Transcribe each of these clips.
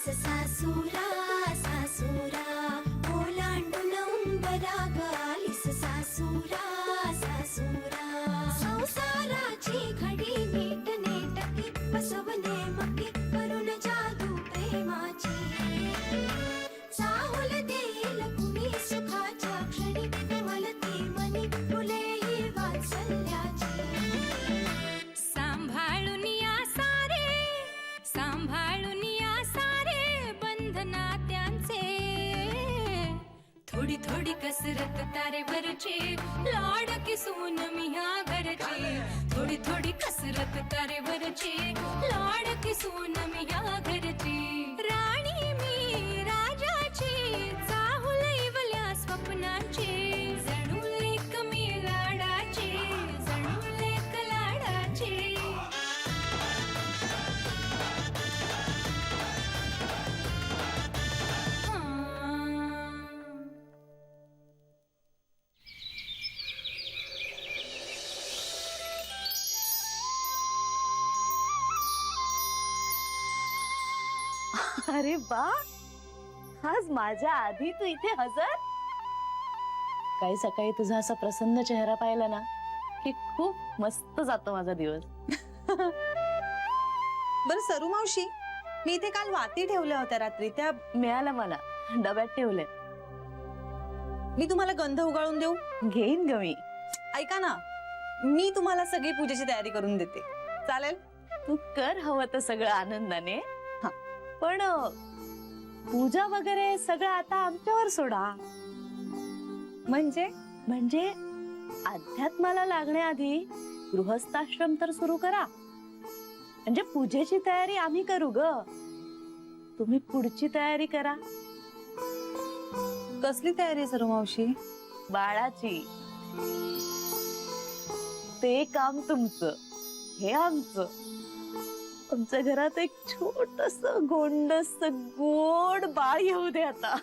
सासूरा सासूरा ओलांडून उंबराग आलीस सासूरा सासूरा संसाराची घडी नीट नेटकी बसवणे मकी करून जादू प्रेमाची चाहुल देईल कुणी सुखाच्या क्षणी कोमलते मनी फुले ही वात्सल्याची सांभाळून या सारे बंधना त्यांचे थोडी थोडी कसरत तारेवरची लाडकी सून मी ह्या घरची थोडी थोडी कसरत तारेवरची लाडकी सून मी ह्या घरची राणी मी राजाची चाहुल इवल्या स्वप्नाची जणू लेक मी लाडाची जणू लेक लाडाची अरे वा, आज माझ्या आधी तू इथे हजर. काही सकाळी तुझा असा प्रसन्न चेहरा पाहिला ना की खूप मस्त जातो माझा दिवस. बर सरू मावशी, मी इथे काल वाती ठेवल्या होत्या रात्री, त्या मिळाला मला, डब्यात ठेवले. मी तुम्हाला गंध उगाळून देऊ? घेईन ग मी. ऐका ना, मी तुम्हाला सगळी पूजेची तयारी करून देते, चालेल? तू कर हवं तर सगळं आनंदाने. पण पूजा वगैरे सगळं आता आमच्यावर सोडा. म्हणजे अध्यात्माला लागण्याआधी गृहस्थाश्रम तर सुरू करा. म्हणजे पूजेची तयारी आम्ही करू ग, तुम्ही पुढची तयारी करा. कसली तयारी सरू मावशी? बाळाची. ते काम तुमचं, हे आमचं. आमच्या घरात एक छोटस गोंडस गोड बाळ येऊ दे आता.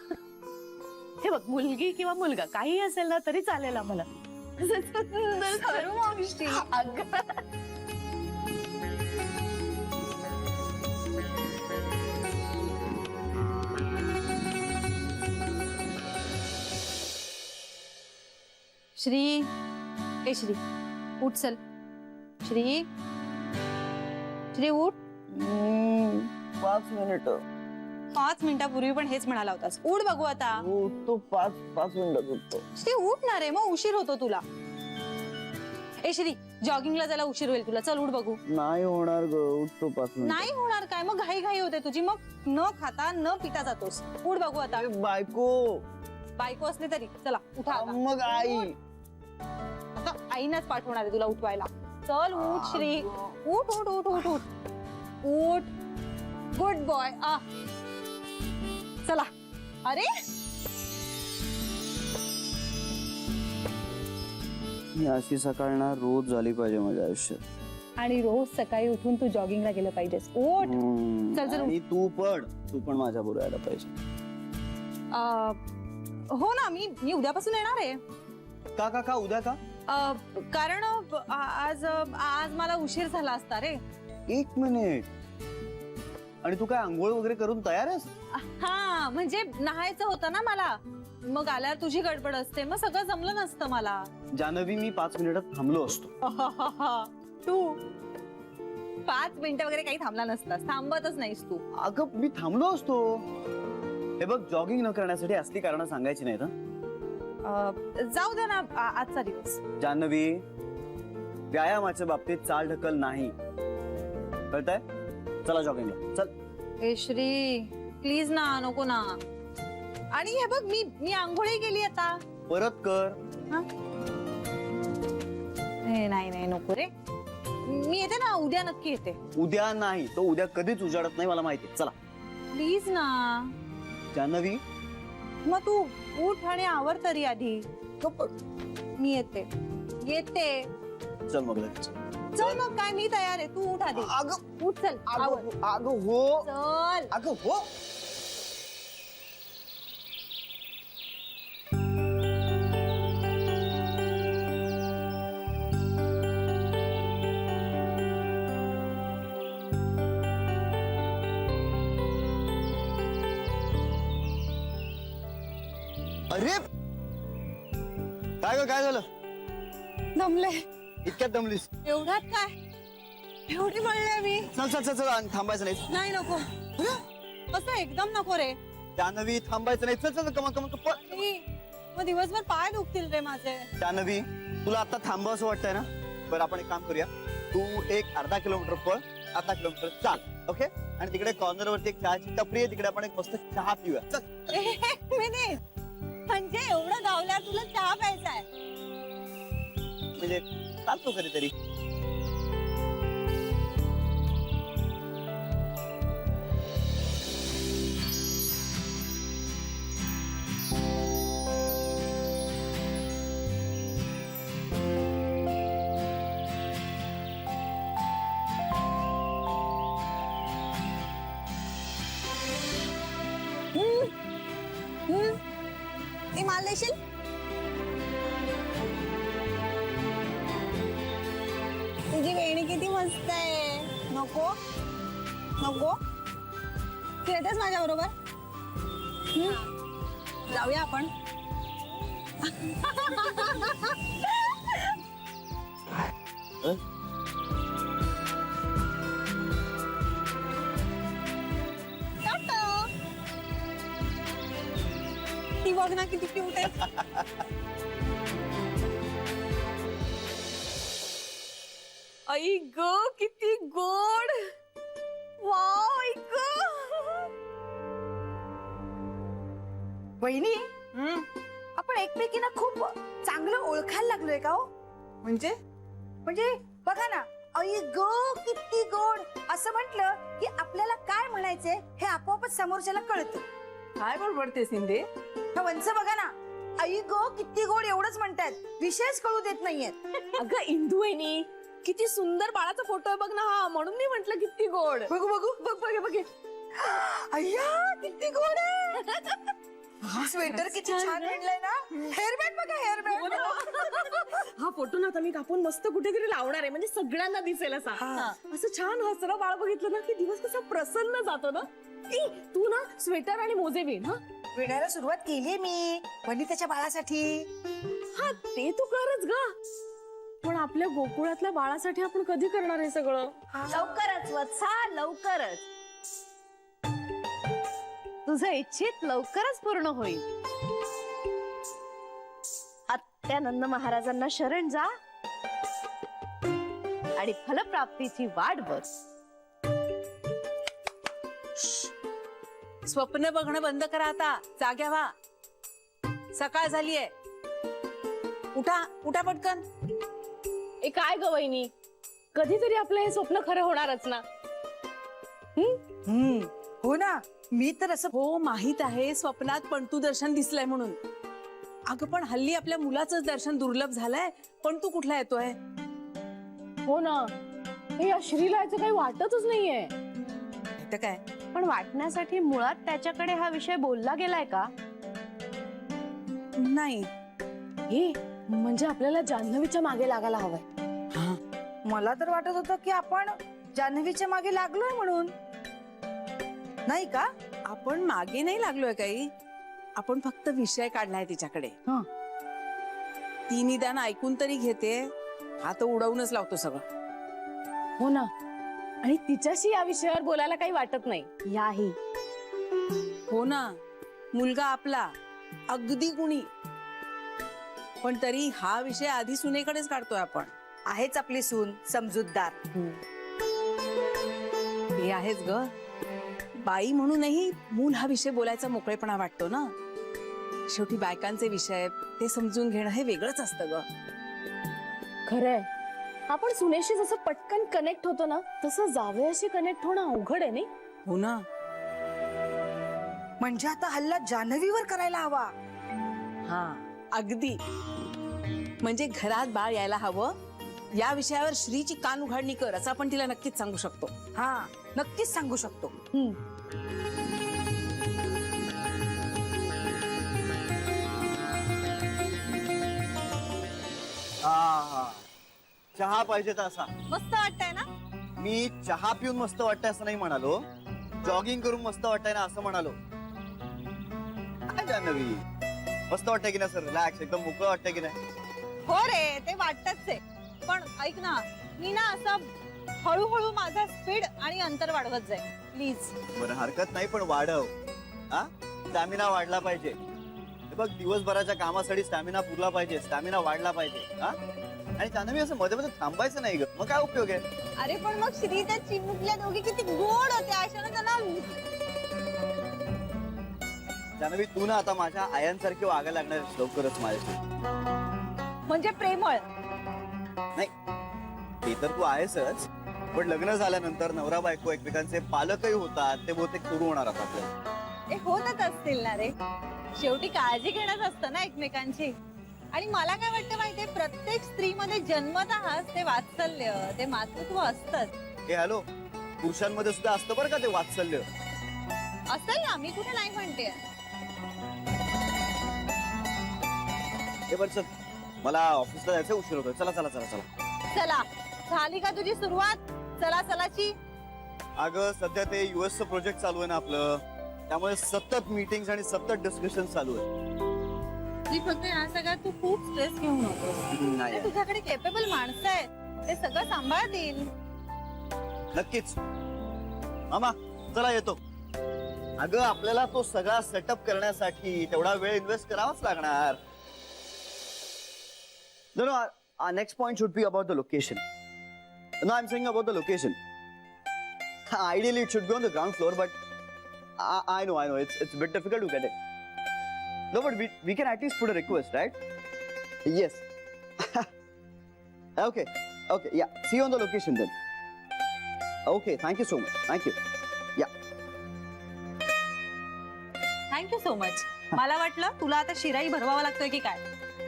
हे बघ, मुलगी किंवा मुलगा काही असेल ना तरी चालेल आम्हाला. सरू मावशी, श्री, ए श्री, उठ चल. श्री, श्री उठ. 5 मिनिट. 5 मिनिटापूर्वी पण हेच म्हणाला होतास. उठ बघू आता. उठतो 5 मिनिटात उठतो. श्री उठणार आहे, मग उशीर होतो तुला. ए श्री, जॉगिंगला जायला उशीर होईल तुला, चल उठ बघू. नाही होणार ग, उठतो 5 मिनिट. नाही होणार काय? मग घाई घाई होते तुझी, मग न खाता न पिता जातोस. उठ बघू आता. बायको असले तरी चला उठा आता. मग आई. आता आईनाच पाठवणार आहे तुला उठवायला. चल उठ श्री, उठ उठ उठ उठ उठ उठ. Good boy. चला. अरे ही अशी सकाळ ना रोज झाली पाहिजे माझ्या आयुष्यात. आणि रोज सकाळी उठून तू जॉगिंगला गेलं पाहिजेस. उठ. चल चल. आणि तू पण माझ्या बरोबर यायला पाहिजे. हो ना, मी उद्यापासून येणार आहे. का उद्या का? कारण आज मला उशीर झाला असता रे. 1 मिनिट. आणि तू काय आंघोळ वगैरे करून तयार आहेस? हा, म्हणजे नहायचं होतं ना मला, मग आल्यावर तुझी गडबड असते, मग सगळं जमलं नसतं मला. जानवी, मी 5 मिनिटात थांबलो असतो. तू 5 मिनिटं वगैरे काही थांबला नसतास, थांबतच नाहीस तू. अगं मी थांबलो असतो. हे बघ, जॉगिंग न करण्यासाठी असली कारण सांगायची नाहीत. जाऊ दे ना आजचा दिवस. जान्हवी, व्यायामाच्या बाबतीत चालढकल नाही, कळतंय? चला जॉगिंगला चल. ए श्री, प्लीज ना, नको ना. आणि हे बघ, मी आंघोळी केली आता. परत कर. नाही नको रे, मी येते ना, उद्या नक्की येते. उद्या नाही, तो उद्या कधीच उजाडत नाही, मला माहिती. चला प्लीज ना. जान्हवी, मग तू उठ आणि आवर तरी आधी. मी येते. चल मग लगेच. चल मग काय, मी तयार आहे, तू उठ आधी. अगं उठ चल. आवर. अगं हो. चल. अगं हो. अरे काय झालं? दमले इतक्यात दमलीस? एवढ्यात काय एवढी म्हणले मी. चल आणि थांबायचं नाही. नाही नको कसं एकदम नको रे. जान्हवी थांबायचं नाही. चल कमा पळ. मग दिवसभर पाय दुखतील रे माझे. जान्हवी तुला आता थांबावं असं वाटतंय ना? बरं आपण एक काम करूया, तू एक अर्धा किलोमीटर पळ, अर्धा किलोमीटर चाल, ओके? आणि तिकडे कॉर्नर वरती एक चहाची टपरी आहे, तिकडे आपण एक मस्त चहा पिऊया. चल. एक मिनिट, म्हणजे एवढं गावल्या तुला चहा प्यायचा आहे? म्हणजे चालतो कधीतरी. ती माल देशील? तुझी वेणी किती मस्त आहे. नको नको खेळतेस माझ्या बरोबर? जाऊया आपण. ती बघ ना किती क्यूट आहे. आई ग किती गोड. वाव आई ग. वहिनी आपण एकमेकींना खूप चांगलं ओळखायला लागलोय का हो? म्हणजे म्हणजे बघा ना, आई ग किती गोड असं म्हटलं की आपल्याला काय म्हणायचंय हे आपोआपच समोरच्याला कळतं. काय बडबडते सिंधे? हा वंच बघा ना, आई ग किती गोड एवढंच म्हणतात, विषयच कळू देत नाहीयेत. अगं इंदू वहिनी किती सुंदर बाळाचा फोटो आहे बघ ना हा, म्हणून मी म्हंटल किती गोड. बघू बघू बघ अय्या किती गोड आहे. हा स्वेटर किती छान विणलंय ना. हेअरबँड बघा, हेअरबँड. हा फोटो ना आता मी कापून मस्त कुठेतरी लावणार आहे, म्हणजे सगळ्यांना दिसेल असा. असं छान हसरं बाळ बघितलं ना की दिवस कसा प्रसन्न जातो ना. ए, तू ना स्वेटर आणि मोजे विण. हा विणायला सुरुवात केली मी वनिताच्या बाळासाठी. हा ते तू करच ग, पण आपल्या गोकुळातल्या बाळासाठी आपण कधी करणार हे सगळं? लवकरच वत्सा, लवकरच. तुझं इच्छित लवकरच पूर्ण होईल. आत्यानंद महाराजांना शरण जा आणि फलप्राप्तीची वाट बघ. स्वप्न बघणं बंद करा आता. जाग्या व्हा, सकाळ झालीये. उठा उठा पटकन. ए काय ग वहिनी, कधीतरी आपलं हे स्वप्न खरं होणारच ना. हो ना, मी तर असं हो माहित आहे स्वप्नात पंतू दर्शन दिसलंय म्हणून. अगं पण हल्ली आपल्या मुलाचं दर्शन दुर्लभ झालंय. पण तू कुठला येतोय? हो ना, हे या श्रीलाचं काही वाटतच नाहीये. तर काय पण वाटण्यासाठी मुळात त्याच्याकडे हा विषय बोलला गेलाय का? नाही. हे म्हणजे आपल्याला जान्हवीच्या मागे लागायला हवंय. मला तर वाटत होतं की आपण जान्हवीच्या मागे लागलोय म्हणून. नाही का? आपण मागे नाही लागलोय काही. आपण फक्त विषय काढलाय तिच्याकडे. ती निदान ऐकून तरी घेते. हा तर उडवूनच लावतो सगळं. हो ना, आणि तिच्याशी या विषयावर बोलायला काही वाटत नाही. याही हो ना, मुलगा आपला अगदी गुणी, पण तरी हा विषय आधी सुनेकडेच काढतोय आपण. आहेच आपली सून समजूतदार. हे आहेच ग, बाई म्हणूनही मूल हा विषय बोलायचा मोकळेपणा वाटतो ना. शेवटी बायकांचे विषय ते समजून घेणं हे वेगळंच असतं ग. खरंय, आपण सुनेशी जसं पटकन कनेक्ट होतो ना, तसं जावयाशी कनेक्ट होणं अवघड आहे नाही. हो ना. म्हणजे आता हल्ला जान्हवीवर करायला हवा. हा अगदी, म्हणजे घरात बाळ यायला हवं या विषयावर श्रीची कान उघाडणी कर असं आपण तिला नक्कीच सांगू शकतो. हा नक्कीच सांगू शकतो. चहा पाहिजे तर असा. मस्त वाटतंय ना? मी चहा पिऊन मस्त वाटतंय असं नाही म्हणालो, जॉगिंग करून मस्त वाटतंय ना असं म्हणालो. काय जान्हवी, मस्त वाटतंय की नाही सर? रिलॅक्स, एकदम मोकळं वाटतंय की नाही? हो रे, ते वाटतच आहे. पण ऐक ना, मी ना असं हळूहळू माझा स्पीड आणि अंतर वाढवत जाईल प्लीज. बरं हरकत नाही, पण वाढव. हा, स्टॅमिना वाढला पाहिजे. हे बघ, दिवसभराच्या कामासाठी स्टॅमिना पुरला पाहिजे, स्टॅमिना वाढला पाहिजे. हा, आणि जान्हवी असं मध्ये मध्ये थांबायचं नाही ग, मग काय उपयोग आहे? अरे पण मग श्रीच्या चिमुकल्या दोघी किती गोड होत्या, अशाने त्यांना जान्हवी, तू ना आता माझ्या आयांसारखी वागायला लागणार आहेस लवकरच माझ्याशी. म्हणजे प्रेमळ. नाही, ते तर तू आहेसच, पण लग्न झाल्यानंतर नवरा बायको एकमेकांचे पालकही होतात, ते बहुतेक सुरू होणार आता आपल्याला. ते होतच असतील ना रे, शेवटी काळजी घेणंच असतं ना एकमेकांची. आणि मला काय वाटतं माहितीये, प्रत्येक स्त्रीमध्ये जन्मतःच ते वात्सल्य, ते मातृत्व असतंच. हे हॅलो, पुरुषांमध्ये सुद्धा असतं बरं का ते वात्सल्य. असेल ना, मी कुठे नाही म्हणते. हे बरं चल, मला ऑफिसला जायचं, उशीर होतोय. चला चला चला चला. चला, झाली का तुझी सुरुवात चला चलाची? अगं सध्या ते युएसचं प्रोजेक्ट चालू आहे ना आपलं, त्यामुळे सतत मीटिंग्स आणि सतत डिस्कशन चालू आहे. मी फक्त या सगळ्यात तू खूप स्ट्रेस घेऊ नकोस. नाही, तुझ्याकडे केपेबल माणसं आहेत, ते सगळं सांभाळतील. नक्कीच. मामा चला येतो. अगं आपल्याला तो सगळा सेटअप करण्यासाठी तेवढा वेळ इन्व्हेस्ट करावाच लागणार. No, no, our next point should be about the location. No, I'm saying about the location. Ideally, it should be on the ground floor, but I know, it's a bit difficult to get it. No, but we can at least put a request, right? Yes. Okay, yeah. See you on the location then. Okay, thank you so much. Thank you. Yeah. Thank you so much. मला वाटलं तुला आता शिराई भरवावा लागतोय की काय.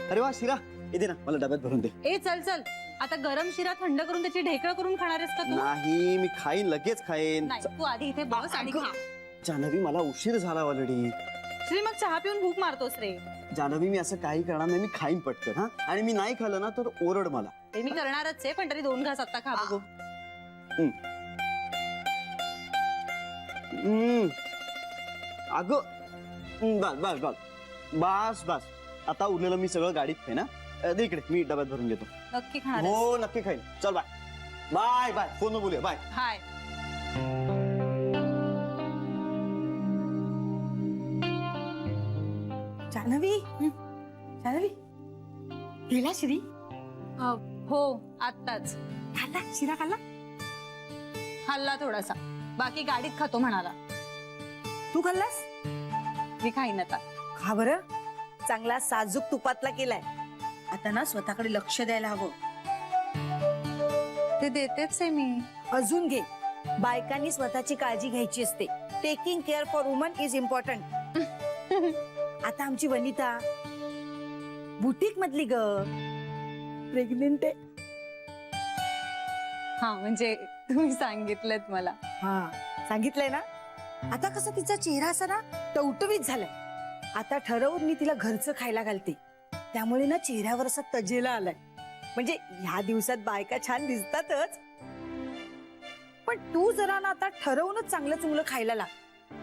अरे वा शिरा, इथे ना मला डब्यात भरून दे. ए चल चल, आता गरम शिरा थंड करून त्याची ढेकळ करून खाणार आहेस का तू? नाही, मी खाईन, लगेच खाईन. नाही, तू आधी इथे बस आणि खा. जानवी, मला उशीर झाला ऑलरेडी. श्री, मग चहा पिऊन भूक मारतोस रे. जानवी, मी असं काही करणार नाही, मी खाईन पटकन. हा, आणि मी नाही खाल्लं ना तर ओरड मला. ते मी करणारच आहे, पण तरी 2 घास आता खा बघू. अगं बस बस बस बस बस, आता उरलेलं मी सगळं गाडीत खाईन. ना दे इकडे, मी डब्यात भरून घेतो. नक्की खाणार हो नक्की खाईन. चल बाय बाय बाय, फोन बोलूया, बाय. हाय. जान्हवी, जान्हवी, गेला श्री? हो, आत्ताच खाल्ला शिरा खाल्ला? हल्ला थोडासा, बाकी गाडीत खातो म्हणाला. तू खाल्लास? मी खाईन आता. खा बरं, चांगला साजूक तुपातला केलाय. आता ना स्वतःकडे लक्ष द्यायला हवं. ते देतेच आहे मी. अजून घे. बायकांनी स्वतःची काळजी घ्यायची असते. Taking care for woman is important. आता आमची वनिता बुटीक मधली ग, प्रेग्नेंट आहे. हा, म्हणजे तुम्ही सांगितलं मला. हा, सांगितलंय ना. आता कसं तिचा चेहरा असा ना टवटवीत झालाय. आता ठरवून मी तिला घरचं खायला घालते, त्यामुळे ना चेहऱ्यावर असा तजेला आलाय. म्हणजे ह्या दिवसात बायका छान दिसतातच, पण तू जरा ना आता ठरवूनच चांगलं चुंगलं खायला लाग.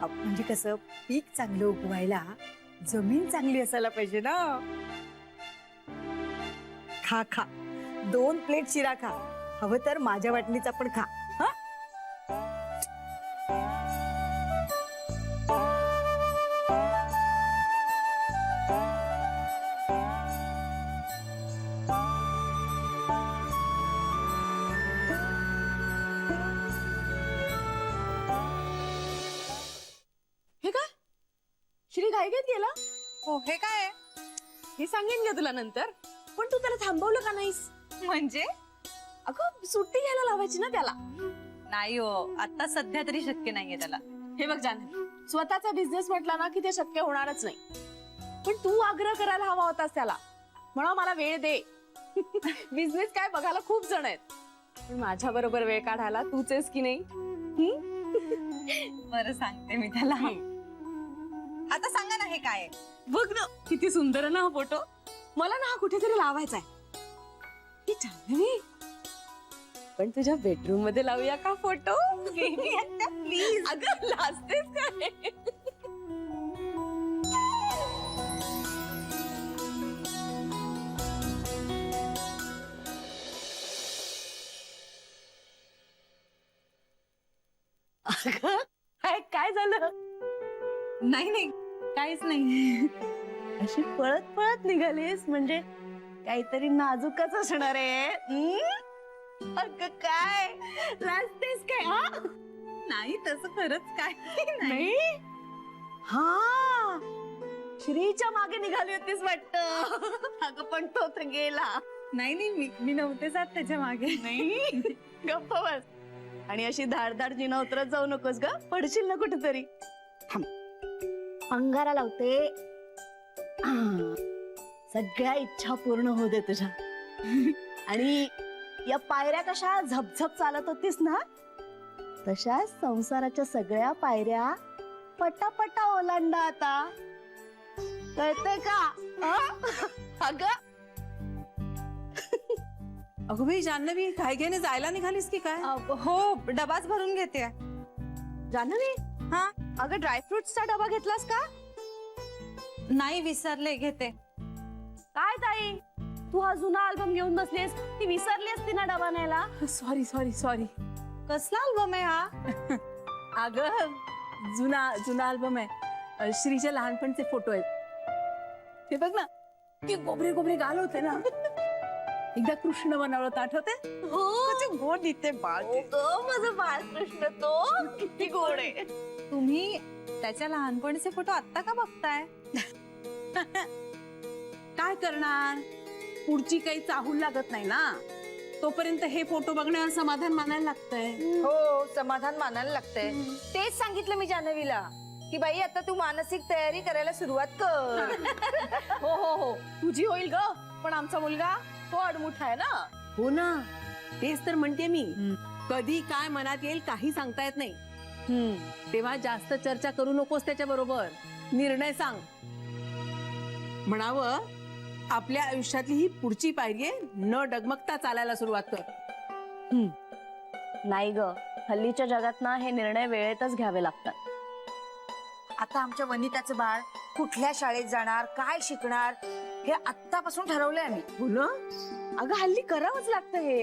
म्हणजे कसं, पीक चांगलं उगवायला जमीन चांगली असायला पाहिजे ना. खा खा, 2 प्लेट शिरा खा. हवं तर माझ्या वाटणीचा पण खा. हा, हे काय श्री घाई घेत गेला? हो, हे काय आहे? हे सांगेन का तुला नंतर, पण तू त्याला थांबवलं का नाहीस? म्हणजे अगं सुट्टी घ्यायला लावायची ना त्याला. नाही हो, आता सध्या तरी शक्य नाहीये त्याला. हे बघ जानवी, स्वतःचा बिझनेस म्हटला ना की ते शक्य होणारच नाही. पण तू आग्रह करायला हवा होतास त्याला, म्हणा मला वेळ दे. बिझनेस काय बघायला खूप जण आहेत, पण माझ्या बरोबर वेळ काढायला तूच आहेस की नाही? बरं, सांगते मी त्याला. आता सांगा ना, हे काय आहे? बघ ना किती सुंदर आहे ना हा फोटो. मला ना हा कुठेतरी लावायचा आहे. हे जानवी, पण तुझ्या बेडरूम मध्ये लावूया का फोटो? प्लीज. अगं लाजतेस काय? अगं, काय झालं? नाही नाही काहीच नाही. अशी पळत पळत निघालीस म्हणजे काहीतरी नाजूकच असणार आहे. अगं काय लाजतेस काय? हा नाही तसं खरंच काय नाही. नाही हा श्रीच्या मागे निघाली होतीस वाटत. अगं पण तो तर गेला. नाही नाही मी नव्हते जात त्याच्या मागे. नाही गप्प बस. आणि अशी धाडधाड जिना उतरत जाऊ नकोस ग, पडशील ना कुठेतरी. अंगारा लावते. सगळ्या इच्छा पूर्ण होऊ दे तुझ्या. आणि या पायऱ्या कशा झपझप चालत होतीस ना, तशा संसाराच्या सगळ्या पायऱ्या पटापटा ओलांडा आता. कळतंय का? अगं अगं बाई जान्हवी, काय घेणे जायला निघालीस की काय? हो डबाच भरून घेते. जान्हवी, हा अगं ड्रायफ्रुट्सचा डबा घेतलास का? नाही विसरले घेते. काय ताई, तू हा जुना अल्बम घेऊन बसलीस, ती विसरली असती ना डबा न्यायला. Sorry sorry sorry. कसला अल्बम आहे हा? अगं जुना जुना अल्बम आहे. श्रीच्या लहानपणचे फोटो आहेत. ते बघ ना, ते गोबरे गोबरे गाल होते ना. एकदा कृष्ण बनवलं होतं, आठवते? हो गोड दिसते बाळ ते. माझं बालकृष्ण तो किती गोड आहे. तुम्ही त्याच्या लहानपणीचे फोटो आत्ता का बघताय? काय करणार, पुढची काही चाहूल लागत नाही ना, तोपर्यंत हे फोटो बघण्यावर समाधान मानायला लागतंय. हो समाधान मानायला लागतंय. तेच सांगितलं मी जान्हवीला की बाई आता तू मानसिक तयारी करायला सुरुवात कर. हो हो हो तुझी होईल ग, पण आमचा मुलगा तो अडमुठा आहे ना. हो ना, तेच तर म्हणते मी. कधी काय मनात येईल काही सांगता येत नाही. तेव्हा जास्त चर्चा करू नकोस त्याच्या बरोबर. निर्णय सांग. म्हणावं आपल्या आयुष्यातली ही पुढची पायरी आहे, न डगमगता चालायला सुरुवात कर. नाही ग, हल्लीच्या जगात ना हे निर्णय वेळेतच घ्यावे लागतात. आता आमच्या वनिताचं बाळ कुठल्या शाळेत जाणार, काय शिकणार, हे आत्तापासून ठरवलंय आम्ही. हो ना, अगं हल्ली करावंच लागतं हे.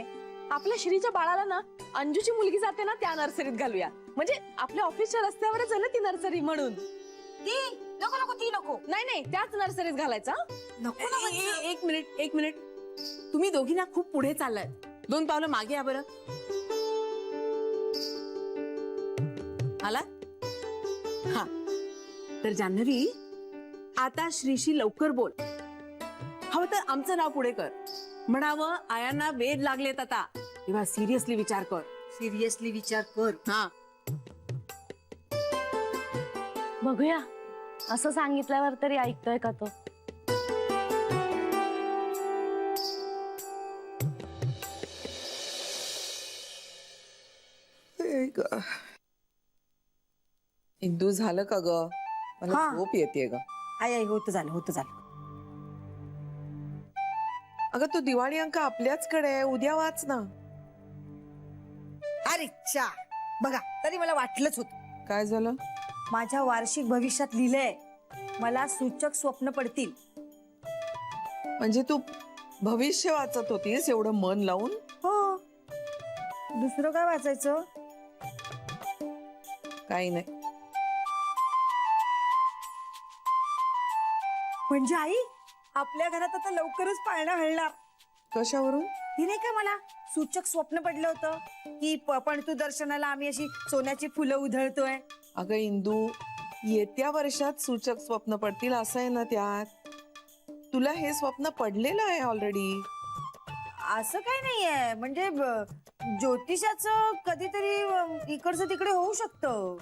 आपल्या श्रीच्या बाळाला ना अंजूची मुलगी जाते ना त्या नर्सरीत घालूया. म्हणजे आपल्या ऑफिसच्या रस्त्यावरच आहे ना ती नर्सरी, म्हणून. ती नको नको, ती नको. नाही नाही त्याच नर्सरीत घालायचा. नको ना वंच. एक मिनिट. तुम्ही दोघी ना खूप पुढे चाललाय. 2 पावलं मागे या बरं. आला हा. तर जान्हवी, आता श्रीशी लवकर बोल. हवं तर आमचं नाव पुढे कर. म्हणावं आयांना वेध लागलेत आता, तेव्हा सिरियसली विचार कर. सिरियसली विचार कर. हा. बघूया असं सांगितल्यावर तरी ऐकतोय का तो. इंदू झालं का ग? मला हा. झोप येते ग. आई आई होतं झालं होतं झालं. अगं तो दिवाळी अंक आपल्याचकडे आहे, उद्या वाच ना. अरे चा बघा, तरी मला वाटलंच होत. काय झालं? माझ्या वार्षिक भविष्यात लिहिलंय मला सूचक स्वप्न पडतील. म्हणजे तू भविष्य वाचत होतीस एवढं मन लावून? हो, दुसरं काय वाचायचं? काही नाही. म्हणजे आई आपल्या घरात आता लवकरच पाळणा हलणार. कशावरून? ही नाही का मला सूचक स्वप्न पडलं होतं की पण तू दर्शनाला आम्ही अशी सोन्याची फुलं उधळतोय. अगं इंदू, येत्या वर्षात सूचक स्वप्न पडतील असं आहे ना त्यात. तुला हे स्वप्न पडलेलं आहे ऑलरेडी. असं काही नाहीये, म्हणजे ज्योतिषाचं कधीतरी इकडचं तिकडे होऊ शकतं.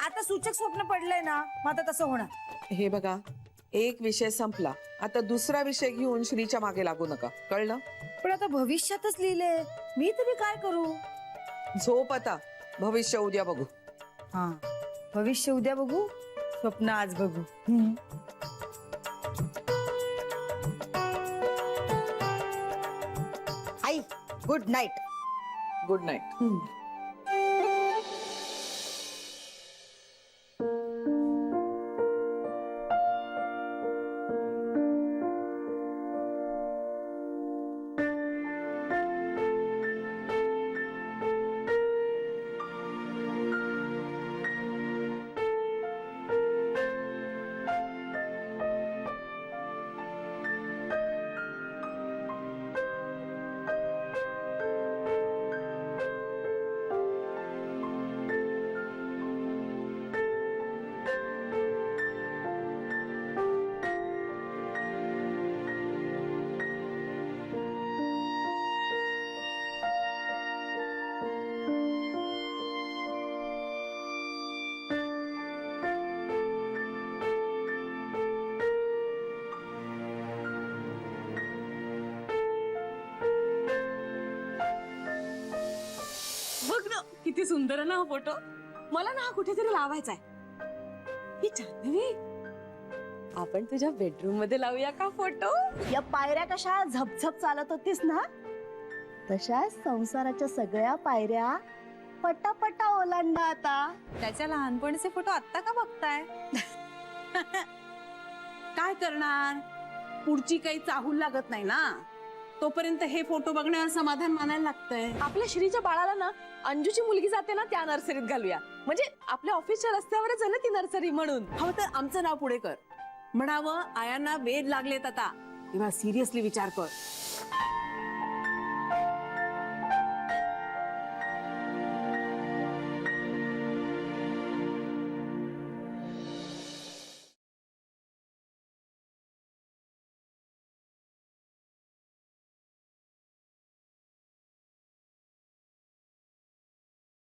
आता सूचक स्वप्न पडलंय ना, मग आता तसं होणार. हे बघा, एक विषय संपला, आता दुसरा विषय घेऊन श्रीच्या मागे लागू नका, कळलं? पण आता भविष्यातच लिहिलंय, मी तरी काय करू? झोप आता, भविष्य उद्या बघू. हा, भविष्य उद्या बघू, स्वप्न आज बघू. आई गुड नाईट. Good night. बघ ना किती सुंदर आहे ना हा फोटो. मला ना हा कुठेतरी लावायचा आहे. ही जान्हवी, आपण तुझ्या बेडरूम मध्ये लावूया का फोटो? या पायऱ्या कशा झपझप चालत होतीस ना, तशा संसाराच्या सगळ्या पायऱ्या पटापटा ओलांडा आता. त्याच्या लहानपणीचे फोटो आत्ता का बघताय? काय करणार, पुढची काही चाहूल लागत नाही ना, तोपर्यंत हे फोटो बघण्यावर समाधान मानायला लागतंय. आपल्या श्रीच्या बाळाला ना अंजूची मुलगी जाते ना त्या नर्सरीत घालूया. म्हणजे आपल्या ऑफिसच्या रस्त्यावरच आहे ना ती नर्सरी म्हणून. हवं तर आमचं नाव पुढे कर. म्हणावं आयांना वेध लागलेत आता, तेव्हा सिरियसली विचार कर.